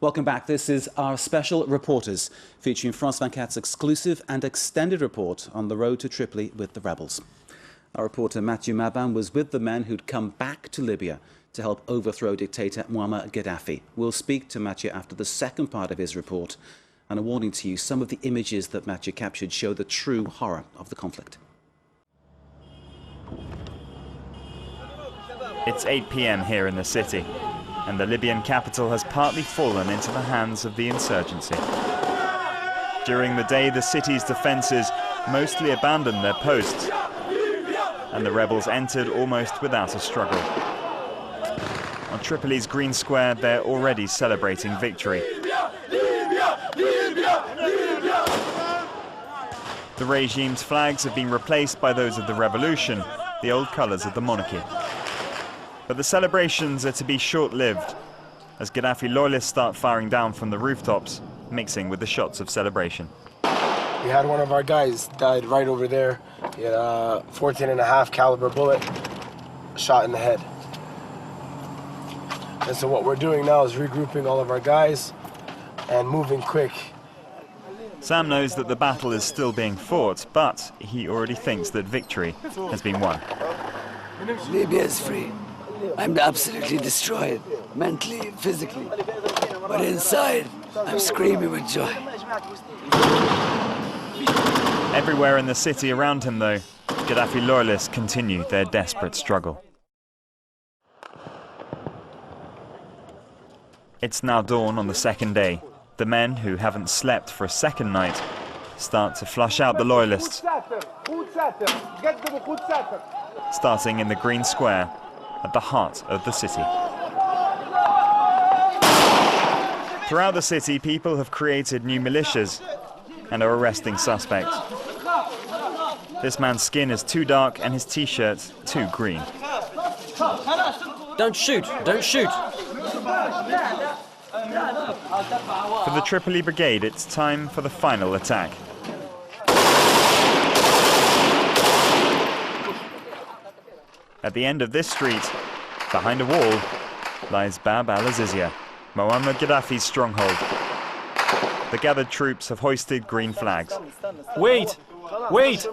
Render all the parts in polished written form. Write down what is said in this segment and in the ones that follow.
Welcome back. This is our special reporters, featuring France 24's exclusive and extended report on the road to Tripoli with the rebels. Our reporter Mathieu Mabin was with the men who'd come back to Libya to help overthrow dictator Muammar Gaddafi. We'll speak to Mathieu after the second part of his report. And a warning to you, some of the images that Mathieu captured show the true horror of the conflict. It's 8 p.m. here in the city, and the Libyan capital has partly fallen into the hands of the insurgency. During the day, the city's defences mostly abandoned their posts, and the rebels entered almost without a struggle. On Tripoli's Green Square, they're already celebrating victory. The regime's flags have been replaced by those of the revolution, the old colours of the monarchy. But the celebrations are to be short-lived, as Gaddafi loyalists start firing down from the rooftops, mixing with the shots of celebration. We had one of our guys died right over there. He had a 14.5 caliber bullet shot in the head. And so what we're doing now is regrouping all of our guys and moving quick. Sam knows that the battle is still being fought, but he already thinks that victory has been won. Libya is free. I'm absolutely destroyed, mentally, physically. But inside, I'm screaming with joy. Everywhere in the city around him, though, Gaddafi loyalists continue their desperate struggle. It's now dawn on the second day. The men, who haven't slept for a second night, start to flush out the loyalists, starting in the Green Square at the heart of the city. Throughout the city, people have created new militias and are arresting suspects. This man's skin is too dark and his t-shirt too green. Don't shoot! Don't shoot! For the Tripoli Brigade, it's time for the final attack. At the end of this street, behind a wall, lies Bab al-Azizia, Muammar Gaddafi's stronghold. The gathered troops have hoisted green flags. Wait! Wait!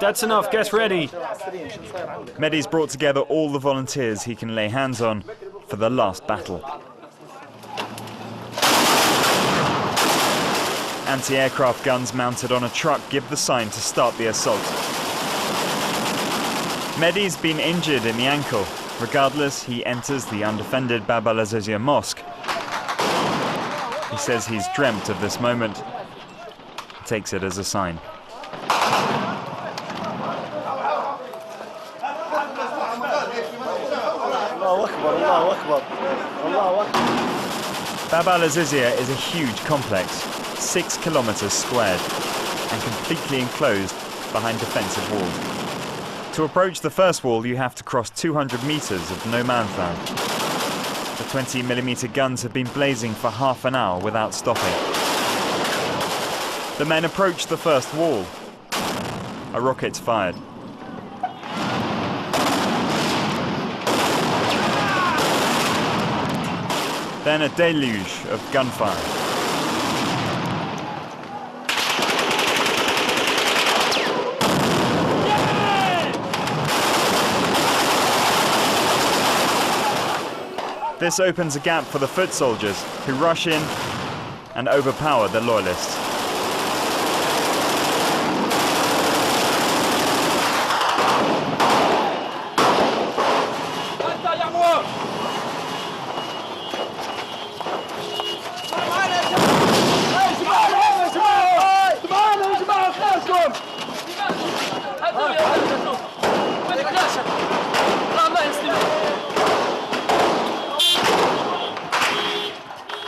That's enough, get ready! Mehdi's brought together all the volunteers he can lay hands on for the last battle. Anti-aircraft guns mounted on a truck give the sign to start the assault. Mehdi's been injured in the ankle. Regardless, he enters the undefended Bab al-Azizia mosque. He says he's dreamt of this moment. He takes it as a sign. Bab al-Azizia is a huge complex, 6 kilometers squared, and completely enclosed behind defensive walls. To approach the first wall, you have to cross 200 meters of no man's land. The 20mm guns have been blazing for half an hour without stopping. The men approach the first wall. A rocket's fired. Then a deluge of gunfire. This opens a gap for the foot soldiers, who rush in and overpower the loyalists.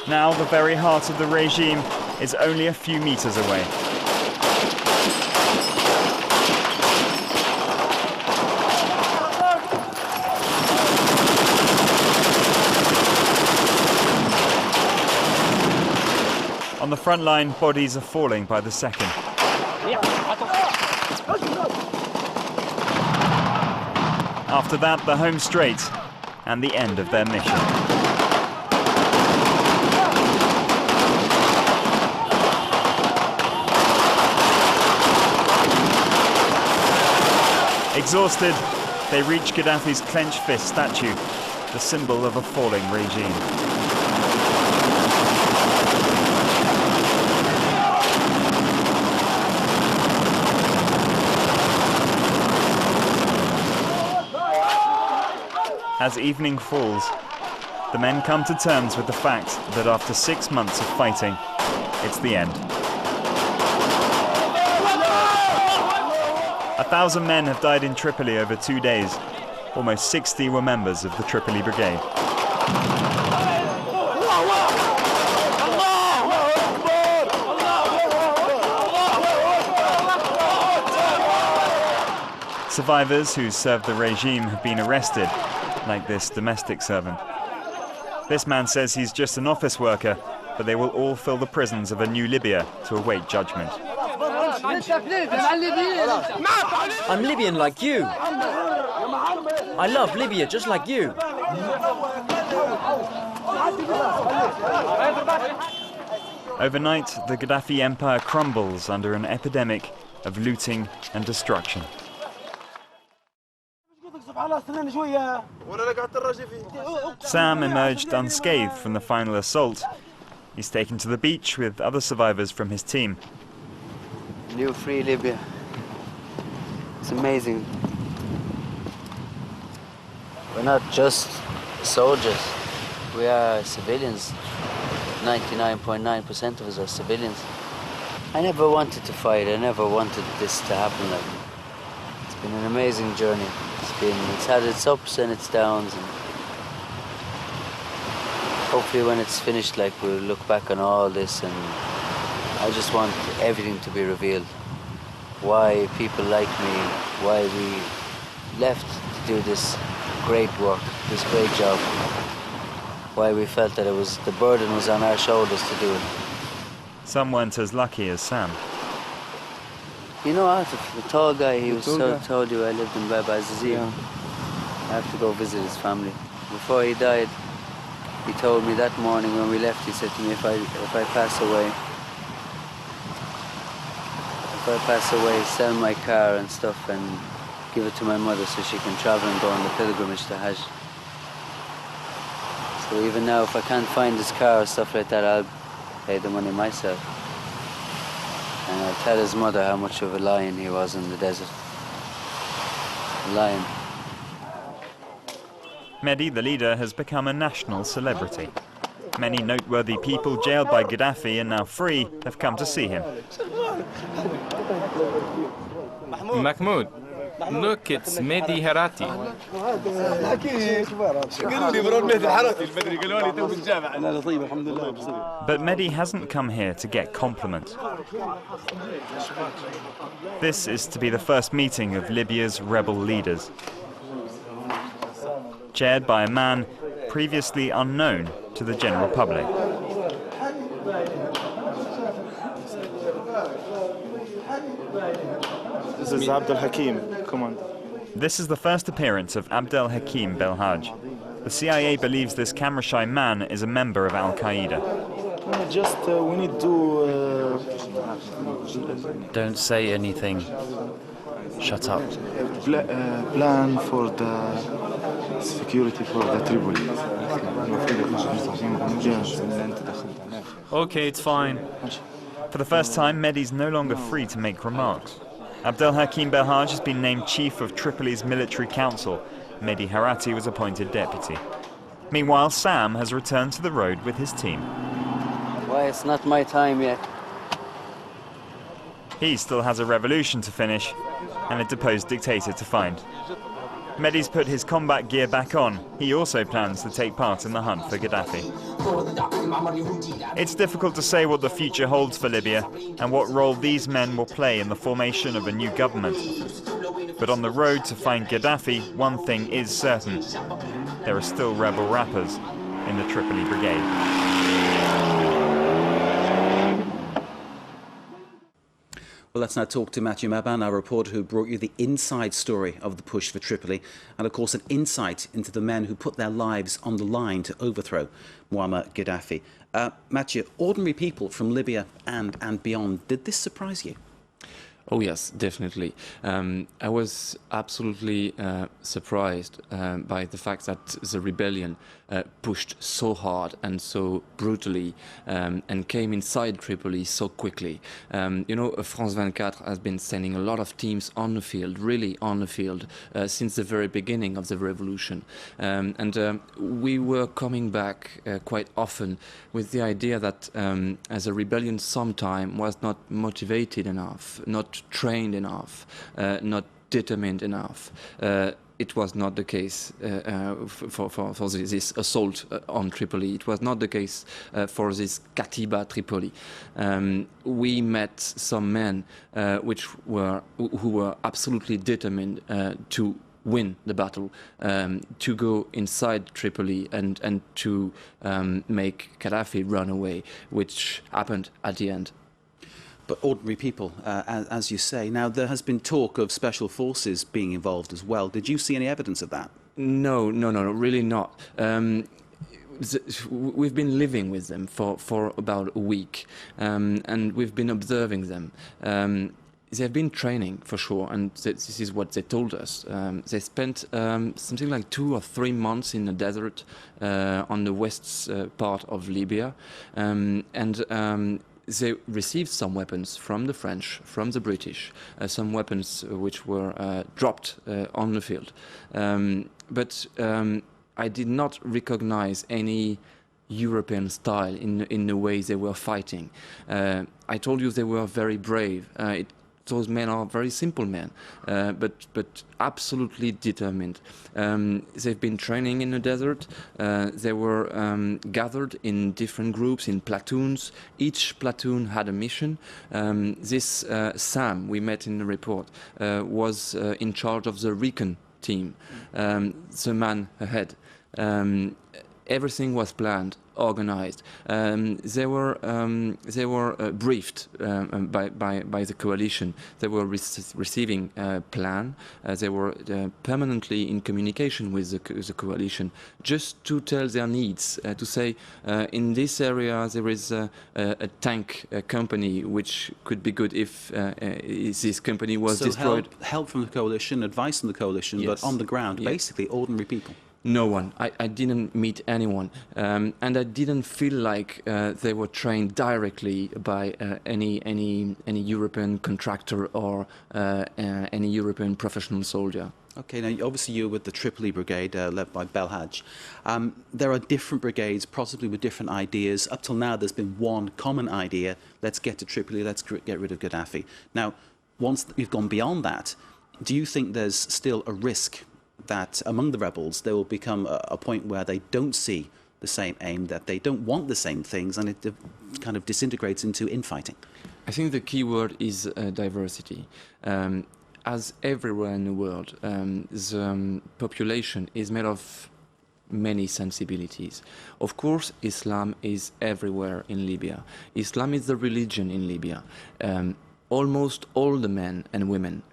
Now the very heart of the regime is only a few meters away. On the front line, bodies are falling by the second. After that, the home straight and the end of their mission. Exhausted, they reach Gaddafi's clenched fist statue, the symbol of a falling regime. As evening falls, the men come to terms with the fact that after 6 months of fighting, it's the end. 1,000 men have died in Tripoli over 2 days. Almost 60 were members of the Tripoli Brigade. Survivors who served the regime have been arrested, like this domestic servant. This man says he's just an office worker, but they will all fill the prisons of a new Libya to await judgment. I'm Libyan like you. I love Libya just like you. Overnight, the Gaddafi empire crumbles under an epidemic of looting and destruction. Sam emerged unscathed from the final assault. He's taken to the beach with other survivors from his team. New free Libya. It's amazing. We're not just soldiers. We are civilians. 99.9% of us are civilians. I never wanted to fight. I never wanted this to happen. It's been an amazing journey. It's had its ups and its downs. And hopefully when it's finished, we'll look back on all this, and I just want everything to be revealed. Why people like me, why we left to do this great work, this great job. Why we felt that the burden was on our shoulders to do it. Some weren't as lucky as Sam. You know, Atif, the tall guy, he told you I lived in Baba Azizia. Yeah. I have to go visit his family. Before he died, he told me that morning when we left, he said to me, if I pass away, sell my car and stuff and give it to my mother so she can travel and go on the pilgrimage to Hajj. So even now, if I can't find his car or stuff like that, I'll pay the money myself. And I'll tell his mother how much of a lion he was in the desert. A lion. Mehdi, the leader, has become a national celebrity. Many noteworthy people jailed by Gaddafi and now free have come to see him. Mahmoud, look, it's Mehdi Harati. But Mehdi hasn't come here to get compliments. This is to be the first meeting of Libya's rebel leaders, chaired by a man previously unknown to the general public. This is Abdel Hakim, Commander. This is the first appearance of Abdel Hakim Belhaj. The CIA believes this camera-shy man is a member of Al-Qaeda. We need to... Don't say anything. Shut up. Plan for the security for the Tripoli. Okay, it's fine. For the first time, Mehdi's no longer free to make remarks. Abdel Hakim Belhaj has been named chief of Tripoli's military council. Mehdi Harati was appointed deputy. Meanwhile, Sam has returned to the road with his team. Why, it's not my time yet. He still has a revolution to finish and a deposed dictator to find. Mehdi's put his combat gear back on. He also plans to take part in the hunt for Gaddafi. It's difficult to say what the future holds for Libya and what role these men will play in the formation of a new government. But on the road to find Gaddafi, one thing is certain. There are still rebel rappers in the Tripoli Brigade. Well, let's now talk to Matthew Maban, our reporter who brought you the inside story of the push for Tripoli, and of course an insight into the men who put their lives on the line to overthrow Muammar Gaddafi. Matthew, ordinary people from Libya and beyond, did this surprise you? Oh yes, definitely. I was absolutely surprised by the fact that the rebellion pushed so hard and so brutally and came inside Tripoli so quickly. You know, France 24 has been sending a lot of teams on the field, really on the field, since the very beginning of the revolution. And we were coming back quite often with the idea that as a rebellion sometime was not motivated enough, not trained enough, not determined enough. It was not the case for this assault on Tripoli. It was not the case for this Katiba Tripoli. We met some men who were absolutely determined to win the battle, to go inside Tripoli and to make Gaddafi run away, which happened at the end. But ordinary people, as you say. Now, there has been talk of special forces being involved as well. Did you see any evidence of that? No, really not. We've been living with them for about a week, and we've been observing them. They've been training, for sure, and this is what they told us. They spent something like 2 or 3 months in the desert on the west part of Libya, and they received some weapons from the French, from the British, some weapons which were dropped on the field. But I did not recognize any European style in the way they were fighting. I told you they were very brave. Those men are very simple men, but absolutely determined. They've been training in the desert. They were gathered in different groups, in platoons. Each platoon had a mission. This Sam, we met in the report, was in charge of the recon team, the man ahead. Everything was planned, organized. They were briefed by the coalition. They were receiving a plan. They were permanently in communication with the coalition, just to tell their needs. To say, in this area there is a tank company which could be good if this company was destroyed. Help from the coalition, advice from the coalition, yes. But on the ground, basically ordinary people. No one. I didn't meet anyone, and I didn't feel like they were trained directly by any European contractor or any European professional soldier. Okay, now obviously you're with the Tripoli Brigade, led by Belhaj. There are different brigades, possibly with different ideas. Up till now, there's been one common idea: let's get to Tripoli, let's get rid of Gaddafi. Now, once we've gone beyond that, do you think there's still a risk that among the rebels there will become a point where they don't see the same aim, that they don't want the same things, and it kind of disintegrates into infighting? I think the key word is diversity. As everywhere in the world, the population is made of many sensibilities. Of course, Islam is everywhere in Libya. Islam is the religion in Libya. Almost all the men and women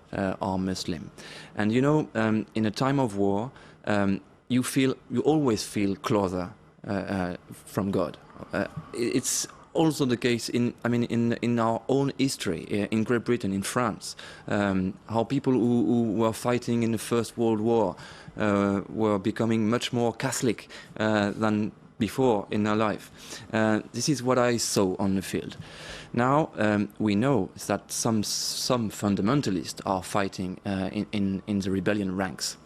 are Muslim, and you know, in a time of war, you always feel closer from God. It's also the case in our own history, in Great Britain, in France, how people who were fighting in the First World War were becoming much more Catholic than before in their life. This is what I saw on the field. Now we know that some fundamentalists are fighting in the rebellion ranks.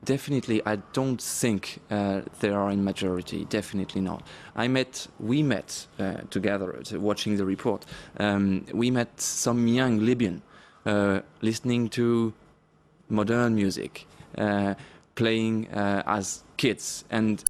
Definitely, I don't think they are in majority. Definitely not. We met together watching the report. We met some young Libyan listening to modern music, playing as kids, and